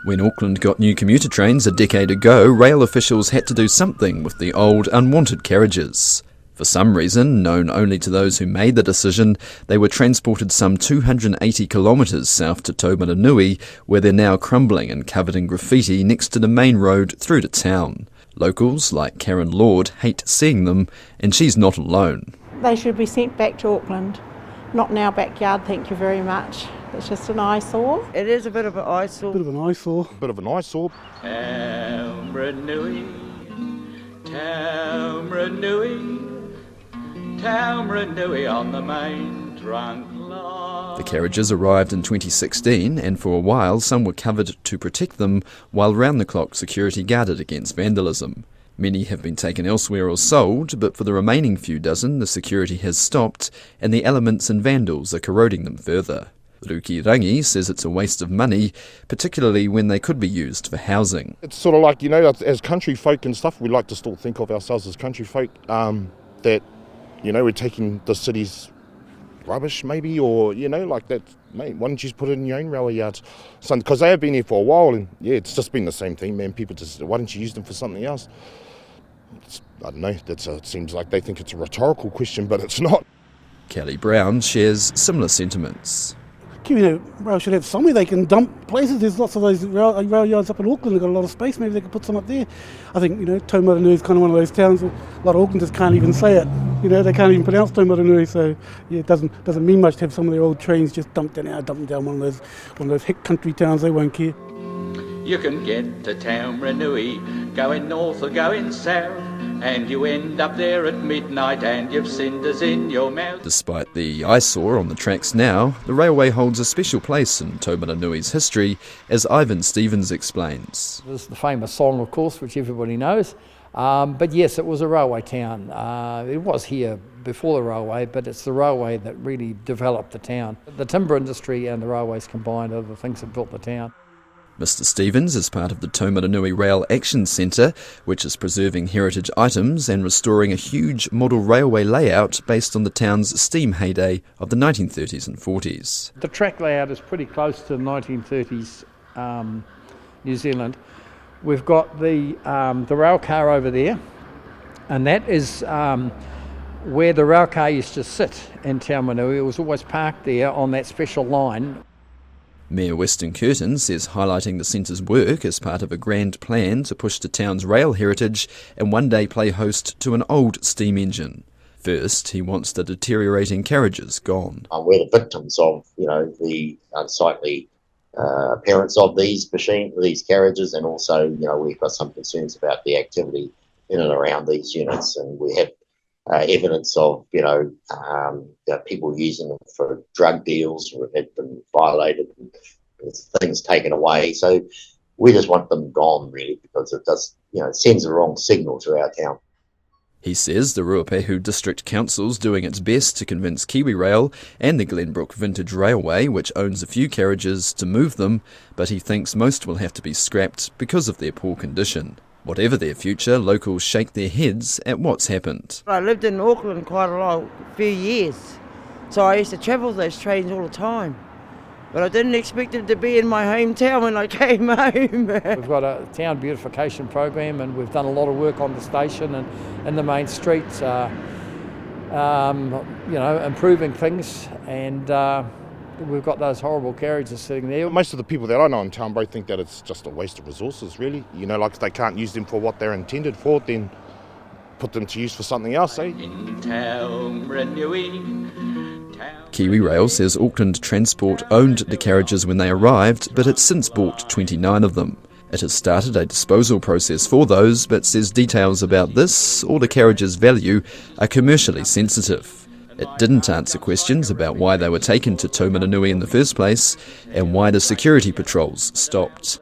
When Auckland got new commuter trains a decade ago, rail officials had to do something with the old unwanted carriages. For some reason, known only to those who made the decision, they were transported some 280 kilometres south to Taumaranui, where they're now crumbling and covered in graffiti next to the main road through to town. Locals, like Karen Lord, hate seeing them, and she's not alone. They should be sent back to Auckland, not in our backyard, thank you very much. It's just an eyesore. It is a bit of an eyesore. Bit of an eyesore. Bit of an eyesore. Taumaranui, Taumaranui, Taumaranui on the main trunk line. The carriages arrived in 2016, and for a while some were covered to protect them, while round-the-clock security guarded against vandalism. Many have been taken elsewhere or sold, but for the remaining few dozen the security has stopped, and the elements and vandals are corroding them further. Ruki Rangi says it's a waste of money, particularly when they could be used for housing. It's sort of like, as country folk and stuff, we like to still think of ourselves as country folk, that, we're taking the city's rubbish maybe, or, like that, mate, why don't you just put it in your own railway yards? Because they have been here for a while, and it's just been the same thing, man. People just, why don't you use them for something else? I don't know, it seems like they think it's a rhetorical question, but it's not. Kelly Brown shares similar sentiments. Rail should have somewhere they can dump places. There's lots of those rail yards up in Auckland. They've got a lot of space. Maybe they could put some up there. I think, Taumaranui is kind of one of those towns where a lot of Aucklanders can't even say it. They can't even pronounce Taumaranui. So, it doesn't mean much to have some of their old trains just dumped down one of those hick country towns. They won't care. You can get to Taumaranui, going north or going south, and you end up there at midnight and you've cinders in your mouth. Despite the eyesore on the tracks now, the railway holds a special place in Taumaranui's history, as Ivan Stevens explains. There's the famous song, of course, which everybody knows. But yes, it was a railway town. It was here before the railway, but it's the railway that really developed the town. The timber industry and the railways combined are the things that built the town. Mr Stevens is part of the Taumaranui Rail Action Centre, which is preserving heritage items and restoring a huge model railway layout based on the town's steam heyday of the 1930s and 40s. The track layout is pretty close to 1930s New Zealand. We've got the rail car over there, and that is where the rail car used to sit in Taumaranui. It was always parked there on that special line. Mayor Weston Curtin says highlighting the centre's work is part of a grand plan to push the town's rail heritage and one day play host to an old steam engine. First, he wants the deteriorating carriages gone. We're the victims of, the unsightly appearance of these carriages, and also, we've got some concerns about the activity in and around these units, and we have evidence of, people using them for drug deals, or had been violated, and things taken away. So we just want them gone, really, because it does, it sends the wrong signal to our town. He says the Ruapehu District Council's doing its best to convince Kiwi Rail and the Glenbrook Vintage Railway, which owns a few carriages, to move them, but he thinks most will have to be scrapped because of their poor condition. Whatever their future, locals shake their heads at what's happened. I lived in Auckland quite a few years, so I used to travel those trains all the time. But I didn't expect them to be in my hometown when I came home. We've got a town beautification program, and we've done a lot of work on the station and in the main streets, improving things, and we've got those horrible carriages sitting there. Most of the people that I know in town both think that it's just a waste of resources, really. Like if they can't use them for what they're intended for, then put them to use for something else, eh? Kiwi Rail says Auckland Transport owned the carriages when they arrived, but it's since bought 29 of them. It has started a disposal process for those, but says details about this or the carriage's value are commercially sensitive. It didn't answer questions about why they were taken to Taumaranui in the first place and why the security patrols stopped.